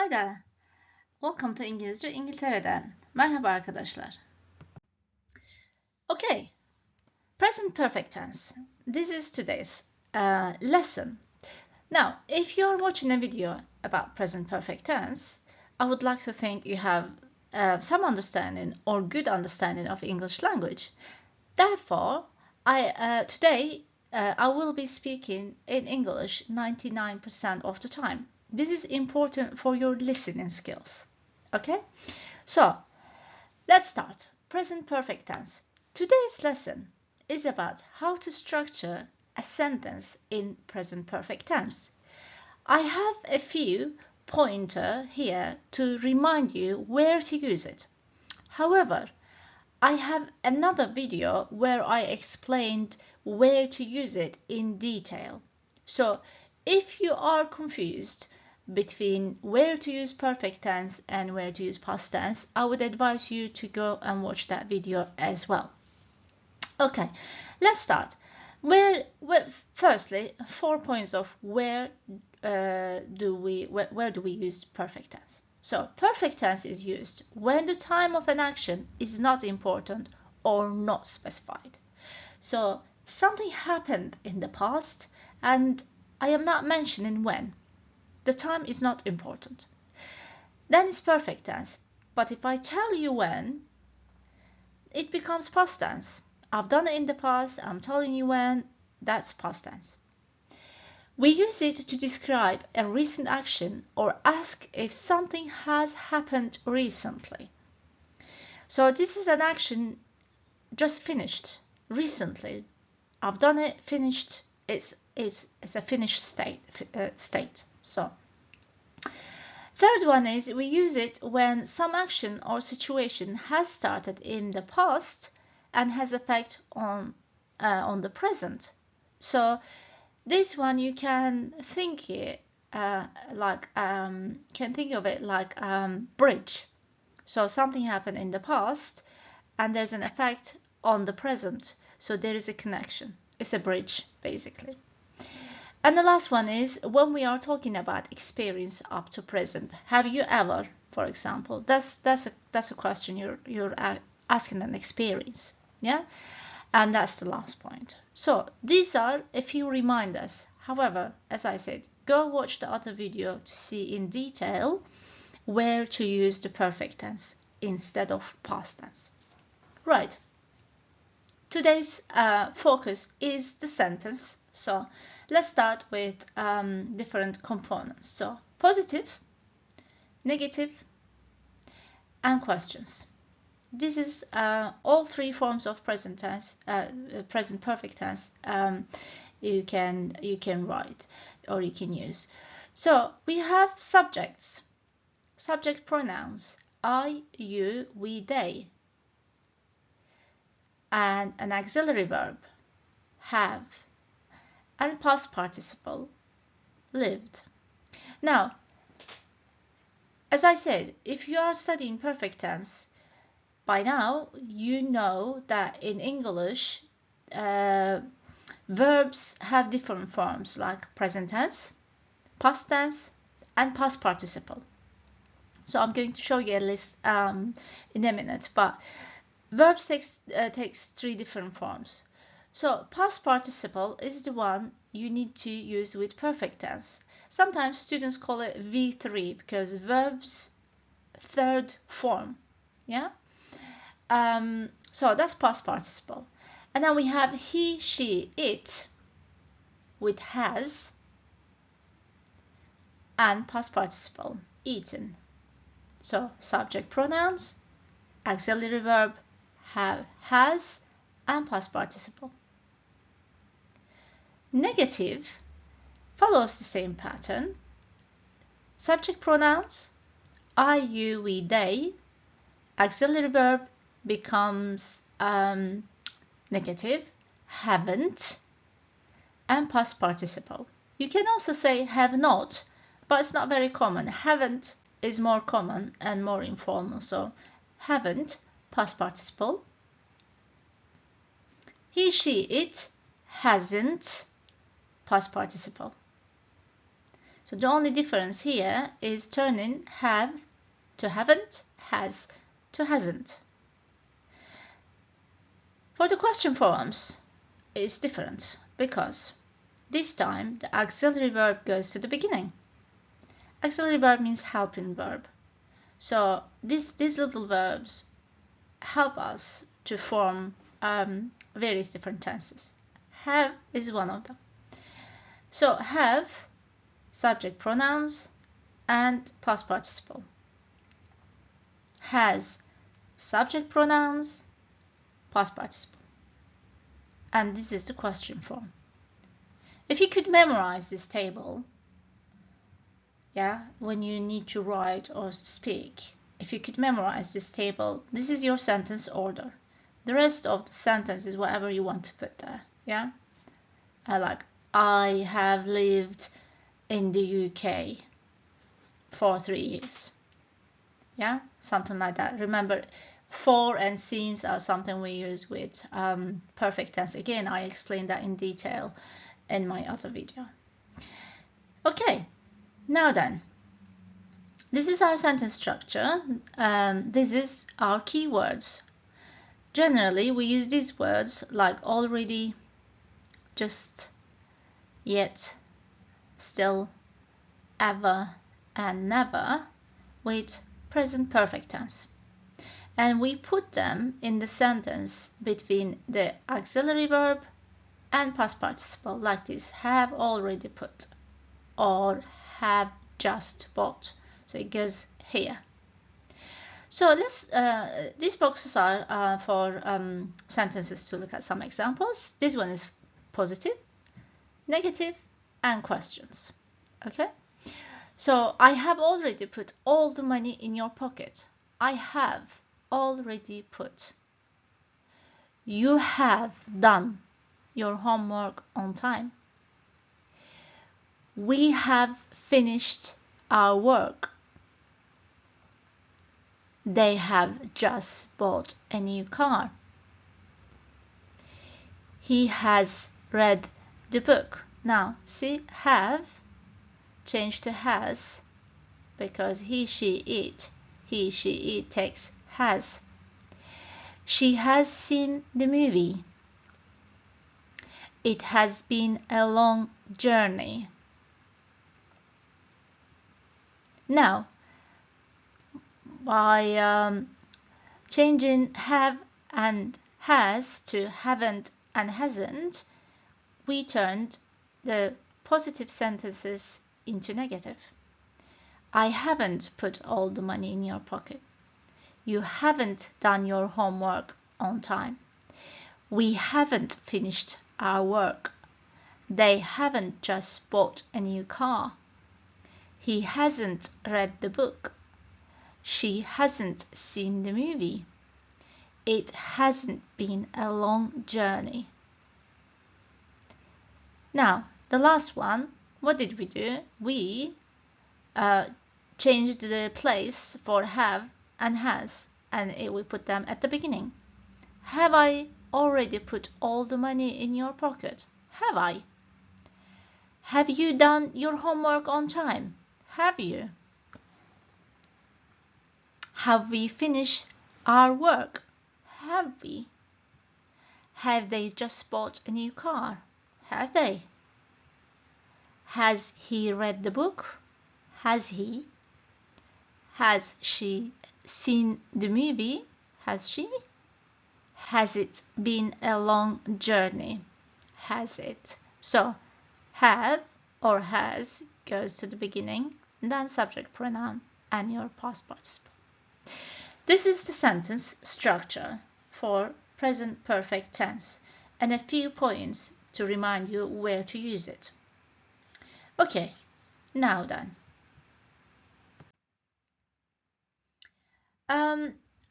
Hi there. Welcome to İngilizce İngiltere'den. Merhaba arkadaşlar. Okay. Present perfect tense. This is today's lesson. Now, if you're watching a video about present perfect tense, I would like to think you have some understanding or good understanding of English language. Therefore, today I will be speaking in English 99% of the time. This is important for your listening skills. Okay? So, let's start. Present perfect tense. Today's lesson is about how to structure a sentence in present perfect tense. I have a few pointers here to remind you where to use it. However, I have another video where I explained where to use it in detail. So, if you are confused between where to use perfect tense and where to use past tense, I would advise you to go and watch that video as well. Okay, let's start. Firstly, 4 points of where do we use perfect tense. So, perfect tense is used when the time of an action is not important or not specified. So, something happened in the past and I am not mentioning when. The time is not important. Then it's perfect tense. But if I tell you when, it becomes past tense. I've done it in the past, I'm telling you when, that's past tense. We use it to describe a recent action or ask if something has happened recently. So this is an action just finished recently. I've done it, finished. It's a finished state. So third one is we use it when some action or situation has started in the past and has effect on the present. So this one you can think of it like bridge. So something happened in the past and there's an effect on the present. So there is a connection. It's a bridge basically. And the last one is when we are talking about experience up to present. Have you ever, for example, that's a question you're asking an experience, yeah? And that's the last point. So these are a few reminders. However, as I said, go watch the other video to see in detail where to use the perfect tense instead of past tense. Right. Today's focus is the sentence. So let's start with different components. So positive, negative, and questions. This is all three forms of present tense, present perfect tense. You can write or you can use. So we have subjects, subject pronouns, I, you, we, they, and an auxiliary verb, have, and past participle, lived. Now, as I said, if you are studying perfect tense, by now you know that in English, verbs have different forms like present tense, past tense, and past participle. So I'm going to show you a list in a minute, but verbs takes three different forms. So past participle is the one you need to use with perfect tense. Sometimes students call it V3 because verbs third form, yeah? So that's past participle. And then we have he, she, it with has and past participle, eaten. So subject pronouns, auxiliary verb, have, has, and past participle. Negative follows the same pattern. Subject pronouns, I, you, we, they, auxiliary verb becomes negative, haven't, and past participle. You can also say have not, but it's not very common. Haven't is more common and more informal. So haven't, past participle. He, she, it hasn't, past participle. So the only difference here is turning have to haven't, has to hasn't. For the question forms, it's different because this time the auxiliary verb goes to the beginning. Auxiliary verb means helping verb. So these little verbs help us to form various different tenses. Have is one of them. So have, subject pronouns, and past participle. Has, subject pronouns, past participle. And this is the question form. If you could memorize this table, when you need to write or speak, if you could memorize this table, this is your sentence order. The rest of the sentence is whatever you want to put there. Like, I have lived in the UK for 3 years. Something like that. Remember, for and since are something we use with perfect tense. Again, I explained that in detail in my other video. Okay, now then, this is our sentence structure. This is our keywords. Generally, we use these words like already, just, yet, still, ever, and never with present perfect tense. And we put them in the sentence between the auxiliary verb and past participle, like this: have already put, or have just bought. So it goes here. So let's these boxes are for sentences to look at some examples. This one is positive, negative, and questions. Okay, so I have already put all the money in your pocket. I have already put. You have done your homework on time. We have finished our work. They have just bought a new car. He has read the book. Now, see, have changed to has because he, she, it takes has. She has seen the movie. It has been a long journey. Now, by changing have and has to haven't and hasn't, we turned the positive sentences into negative. I haven't put all the money in your pocket. You haven't done your homework on time. We haven't finished our work. They haven't just bought a new car. He hasn't read the book. She hasn't seen the movie. It hasn't been a long journey. Now, the last one, what did we do? We changed the place for have and has, and we put them at the beginning. Have I already put all the money in your pocket? Have I? Have you done your homework on time? Have you? Have we finished our work? Have we? Have they just bought a new car? Have they? Has he read the book? Has he? Has she seen the movie? Has she? Has it been a long journey? Has it? So, have or has goes to the beginning, then subject pronoun and your past participle. This is the sentence structure for present perfect tense, and a few points to remind you where to use it. Okay, now then.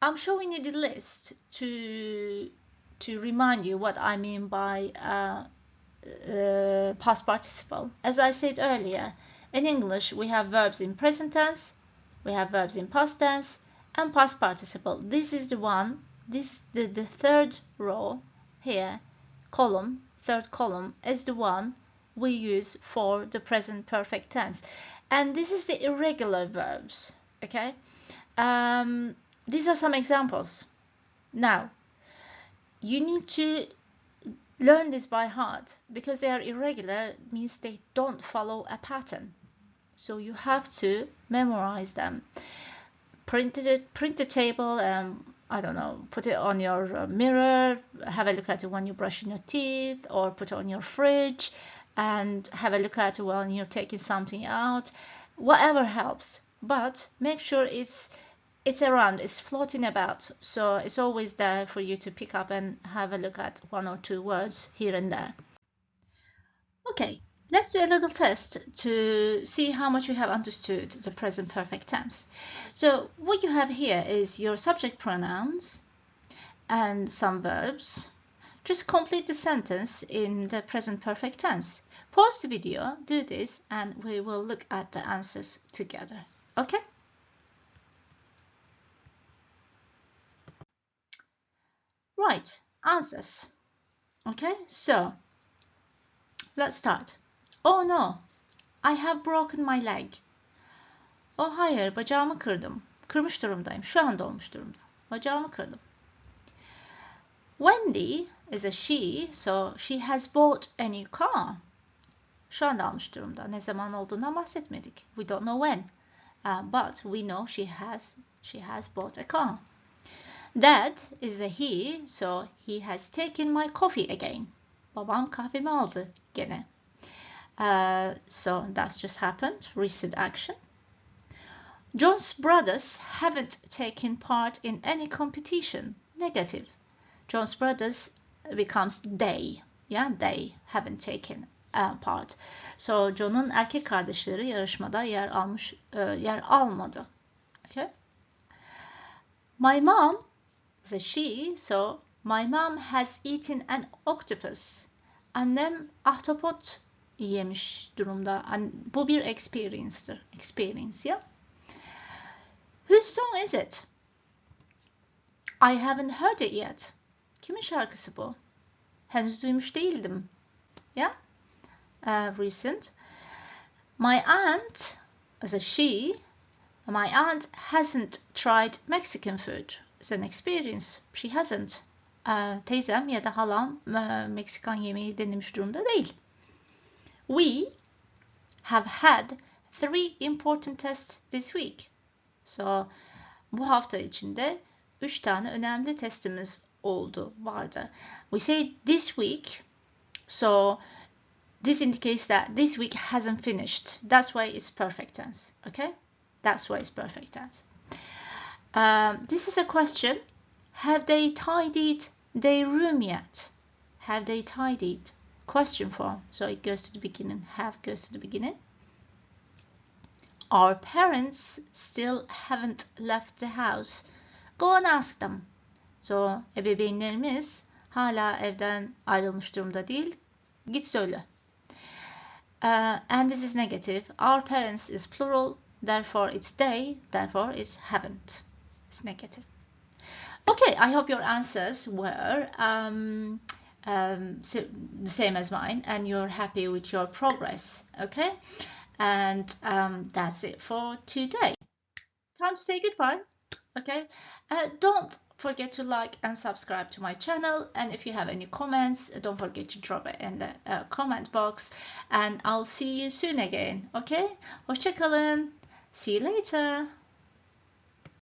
I'm showing you the list to remind you what I mean by past participle. As I said earlier, in English we have verbs in present tense, we have verbs in past tense, and past participle. This is the one, the third row here, third column is the one we use for the present perfect tense. And this is the irregular verbs, okay? These are some examples. Now, you need to learn this by heart because they are irregular, means they don't follow a pattern. So you have to memorize them. Print a table, I don't know, put it on your mirror, have a look at it when you're brushing your teeth, or put it on your fridge and have a look at it when you're taking something out. Whatever helps, but make sure it's around, it's floating about, so it's always there for you to pick up and have a look at 1 or 2 words here and there. Okay, let's do a little test to see how much you have understood the present perfect tense. So what you have here is your subject pronouns and some verbs. Just complete the sentence in the present perfect tense. Pause the video, do this, and we will look at the answers together. Okay? Right, answers. Okay, so let's start. Oh no, I have broken my leg. Oh hayır, bacağımı kırdım. Kırmış durumdayım. Şu anda olmuş durumda. Bacağımı kırdım. Wendy is a she, so she has bought a new car. Şu anda almış durumda. Ne zaman olduğundan bahsetmedik. We don't know when, but we know she has bought a car. Dad is a he, so he has taken my coffee again. Babam kahvemi aldı gene. So that's just happened, recent action. John's brothers haven't taken part in any competition. Negative. John's brothers becomes they. Yeah, they haven't taken part. So John'un erkek kardeşleri yarışmada yer almadı. Okay. My mom is a she, so my mom has eaten an octopus. Annem ahtapot yemiş durumda. Bu bir experience'tir. Experience, yeah? Whose song is it? I haven't heard it yet. Kimin şarkısı bu? Henüz duymuş değildim. Yeah? Recent. My aunt is a she. My aunt hasn't tried Mexican food. It's an experience. She hasn't. Teyzem ya da halam Meksikan yemeği denemiş durumda değil. We have had 3 important tests this week. So bu hafta içinde 3 tane önemli testimiz vardı. We say this week, so this indicates that this week hasn't finished. That's why it's perfect tense. Okay, that's why it's perfect tense. This is a question. Have they tidied their room yet? Have they tidied? Question form. So it goes to the beginning. Have goes to the beginning. Our parents still haven't left the house. Go and ask them. So ebeveynlerimiz hala evden ayrılmış durumda değil. Git söyle. And this is negative. Our parents is plural. Therefore it's they. Therefore it's haven't. It's negative. Okay, I hope your answers were the same as mine and you're happy with your progress. Okay, and that's it for today. Time to say goodbye. Okay, don't forget to like and subscribe to my channel, and if you have any comments, don't forget to drop it in the comment box, and I'll see you soon again. Okay, hoşça kalın. See you later.